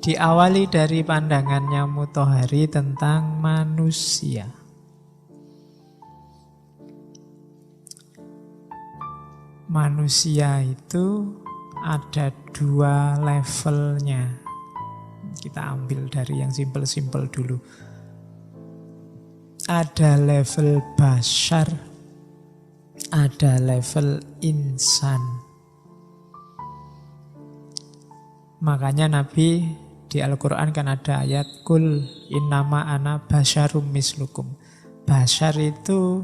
diawali dari pandangannya Mutahari tentang manusia. Manusia itu ada dua levelnya. Kita ambil dari yang simpel-simpel dulu. Ada level bashar, ada level insan. Makanya Nabi di Al-Quran kan ada ayat Kul innama ana basyarum mislukum. Bashar itu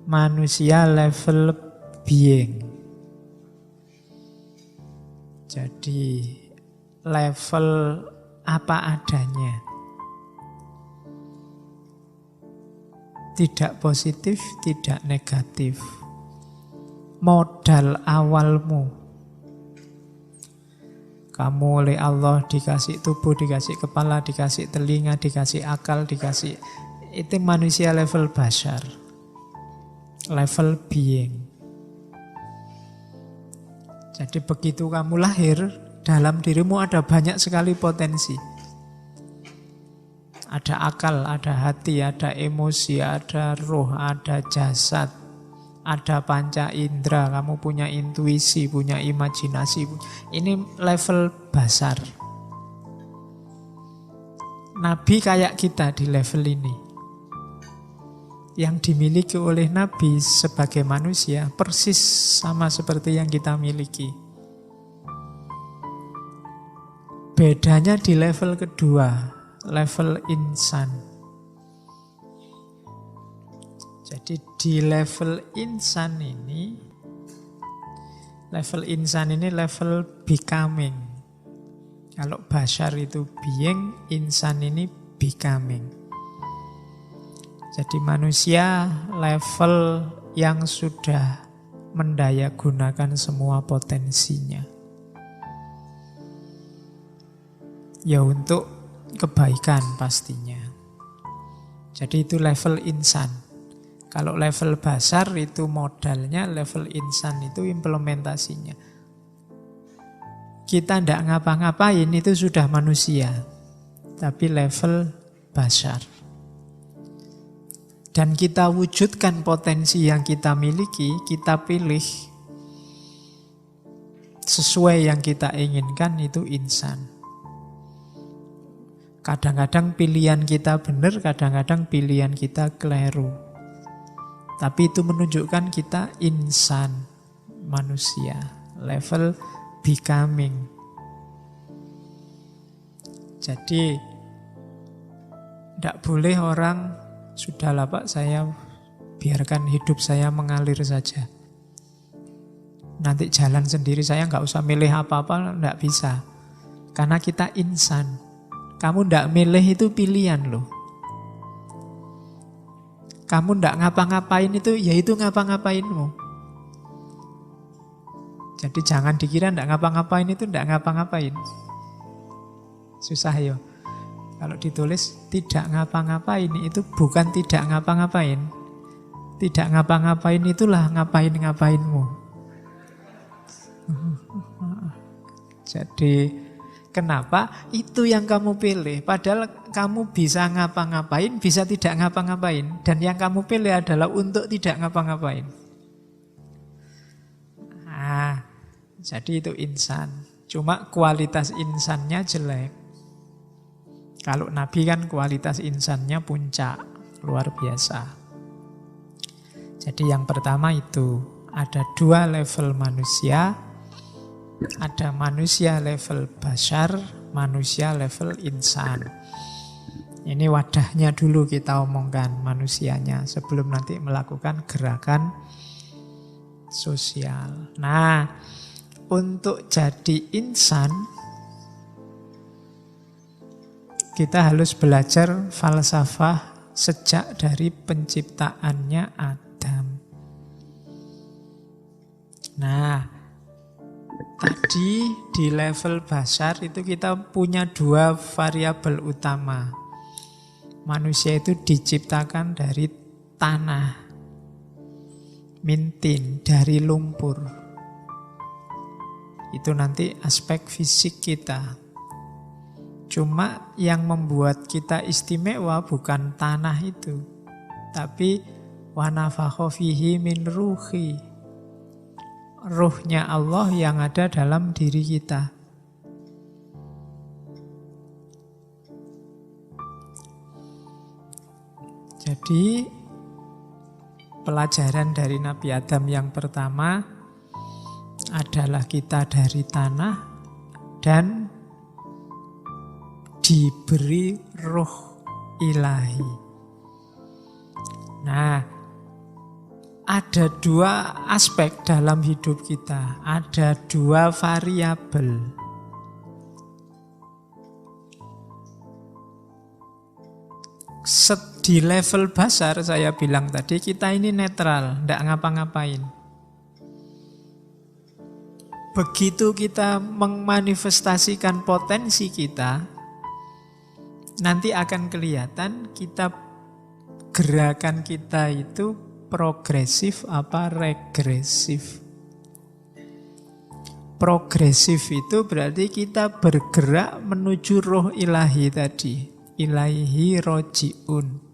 manusia level being. Jadi level apa adanya. Tidak positif, tidak negatif. Modal awalmu. Kamu oleh Allah dikasih tubuh, dikasih kepala, dikasih telinga, dikasih akal, dikasih... Itu manusia level bashar. Level being. Jadi begitu kamu lahir, dalam dirimu ada banyak sekali potensi. Ada akal, ada hati, ada emosi, ada roh, ada jasad, ada panca indera, kamu punya intuisi, punya imajinasi. Ini level basar. Nabi kayak kita di level ini. Yang dimiliki oleh Nabi sebagai manusia persis sama seperti yang kita miliki. Bedanya di level kedua, level insan. Jadi di level insan ini level becoming. Kalau bashar itu being, insan ini becoming. Jadi manusia level yang sudah mendayagunakan semua potensinya. Ya untuk kebaikan pastinya. Jadi itu level insan. Kalau level basar itu modalnya, level insan itu implementasinya. Kita tidak ngapa-ngapain itu sudah manusia. Tapi level basar. Dan kita wujudkan potensi yang kita miliki, kita pilih sesuai yang kita inginkan, itu insan. Kadang-kadang pilihan kita benar, kadang-kadang pilihan kita keliru. Tapi itu menunjukkan kita insan, manusia, level becoming. Jadi tidak boleh orang, sudahlah Pak, saya biarkan hidup saya mengalir saja. Nanti jalan sendiri, saya nggak usah milih apa-apa, nggak bisa. Karena kita insan. Kamu nggak milih itu pilihan loh. Kamu nggak ngapa-ngapain itu, ya itu ngapa-ngapainmu. Jadi jangan dikira nggak ngapa-ngapain itu nggak ngapa-ngapain. Susah ya. Kalau ditulis tidak ngapa-ngapain itu bukan tidak ngapa-ngapain. Tidak ngapa-ngapain itulah ngapain-ngapainmu. Jadi kenapa? Itu yang kamu pilih. Padahal kamu bisa ngapa-ngapain, bisa tidak ngapa-ngapain. Dan yang kamu pilih adalah untuk tidak ngapa-ngapain. Jadi itu insan. Cuma kualitas insannya jelek. Kalau Nabi kan kualitas insannya puncak, luar biasa. Jadi yang pertama itu, ada dua level manusia. Ada manusia level bashar, manusia level insan. Ini wadahnya dulu kita omongkan, manusianya, sebelum nanti melakukan gerakan sosial. Nah, untuk jadi insan, kita harus belajar falsafah sejak dari penciptaannya Adam. Nah, tadi di level bashar itu kita punya dua variabel utama. Manusia itu diciptakan dari tanah, mintin, dari lumpur. Itu nanti aspek fisik kita. Cuma yang membuat kita istimewa bukan tanah itu, tapi wa nafakha fihi min ruhi. Ruhnya Allah yang ada dalam diri kita. Jadi pelajaran dari Nabi Adam yang pertama adalah kita dari tanah dan diberi roh ilahi. Nah, ada dua aspek dalam hidup kita, ada dua variabel. Di level basar saya bilang tadi, kita ini netral, tidak ngapa-ngapain. Begitu kita memanifestasikan potensi kita, nanti akan kelihatan gerakan kita itu progresif apa regresif. Progresif itu berarti kita bergerak menuju roh ilahi tadi. Ilaihi roji'un.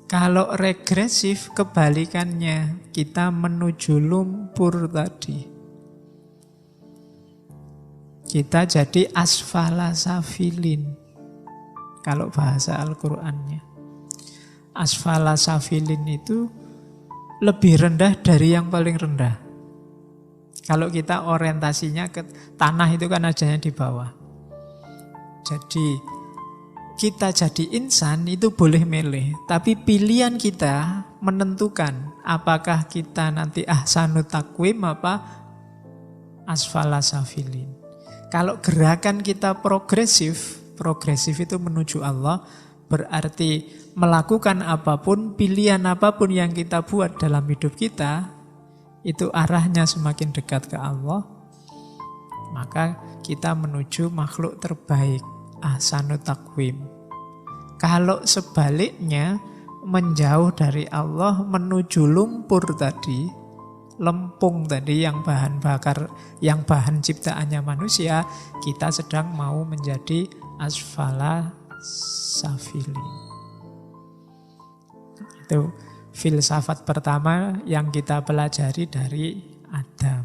Kalau regresif kebalikannya, kita menuju lumpur tadi. Kita jadi asfala safilin. Kalau bahasa Al-Qur'annya. Asfala safilin itu lebih rendah dari yang paling rendah. Kalau kita orientasinya ke tanah itu kan adanya di bawah. Jadi kita jadi insan itu boleh milih, tapi pilihan kita menentukan apakah kita nanti ahsanut takwim apa asfala safilin. Kalau gerakan kita progresif itu menuju Allah, berarti melakukan apapun, pilihan apapun yang kita buat dalam hidup kita, itu arahnya semakin dekat ke Allah, maka kita menuju makhluk terbaik, ahsanut takwim. Kalau sebaliknya, menjauh dari Allah menuju lumpur tadi, lempung tadi yang bahan bakar, yang bahan ciptaannya manusia, kita sedang mau menjadi asfala safilin. Itu filsafat pertama yang kita pelajari dari Adam.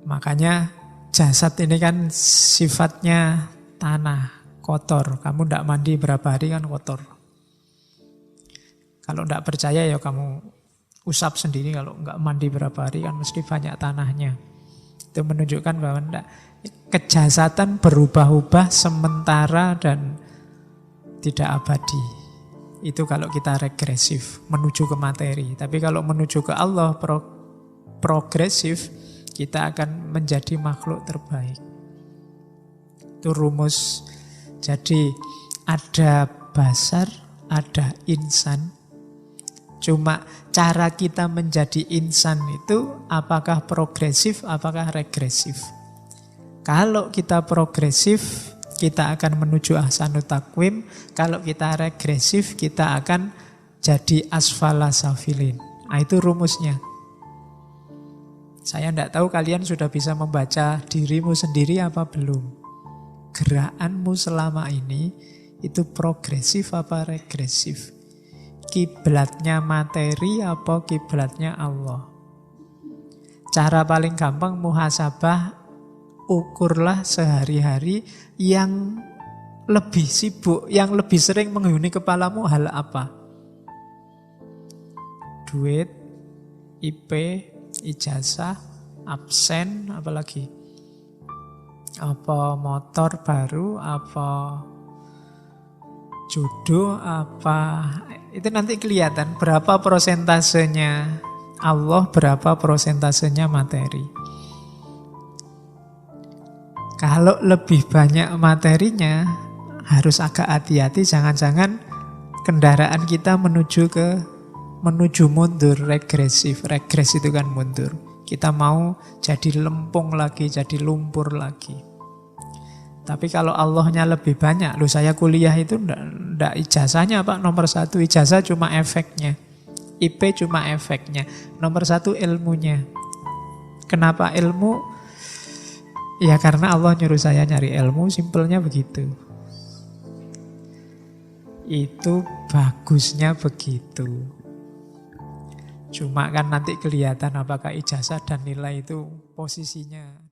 Makanya jasad ini kan sifatnya tanah, kotor. Kamu tidak mandi berapa hari kan kotor. Kalau tidak percaya ya kamu usap sendiri, kalau nggak mandi berapa hari kan mesti banyak tanahnya. Itu menunjukkan bahwa kejasadan berubah-ubah sementara dan tidak abadi. Itu kalau kita regresif, menuju ke materi. Tapi kalau menuju ke Allah, progresif, kita akan menjadi makhluk terbaik. Itu rumus. Jadi ada basar, ada insan. Cuma cara kita menjadi insan itu apakah progresif, apakah regresif. Kalau kita progresif, kita akan menuju ahsanut takwim. Kalau kita regresif, kita akan jadi asfala safilin. Nah, itu rumusnya. Saya tidak tahu kalian sudah bisa membaca dirimu sendiri apa belum. Gerakanmu selama ini itu progresif apa regresif? Kiblatnya materi apa kiblatnya Allah? Cara paling gampang muhasabah, ukurlah sehari-hari yang lebih sibuk, yang lebih sering menghuni kepalamu hal apa? Duit, IP, ijazah, absen, apalagi? Apa motor baru, apa jodoh, apa itu nanti kelihatan berapa prosentasenya Allah, berapa prosentasenya materi. Kalau lebih banyak materinya harus agak hati-hati, jangan-jangan kendaraan kita menuju mundur, regresif. Regres itu kan mundur. Kita mau jadi lempung lagi, jadi lumpur lagi. Tapi kalau Allahnya lebih banyak, loh saya kuliah itu enggak ijazahnya Pak, nomor 1 ijazah cuma efeknya. IP cuma efeknya. Nomor 1 ilmunya. Kenapa ilmu? Ya karena Allah nyuruh saya nyari ilmu, simpelnya begitu. Itu bagusnya begitu. Cuma kan nanti kelihatan apakah ijazah dan nilai itu posisinya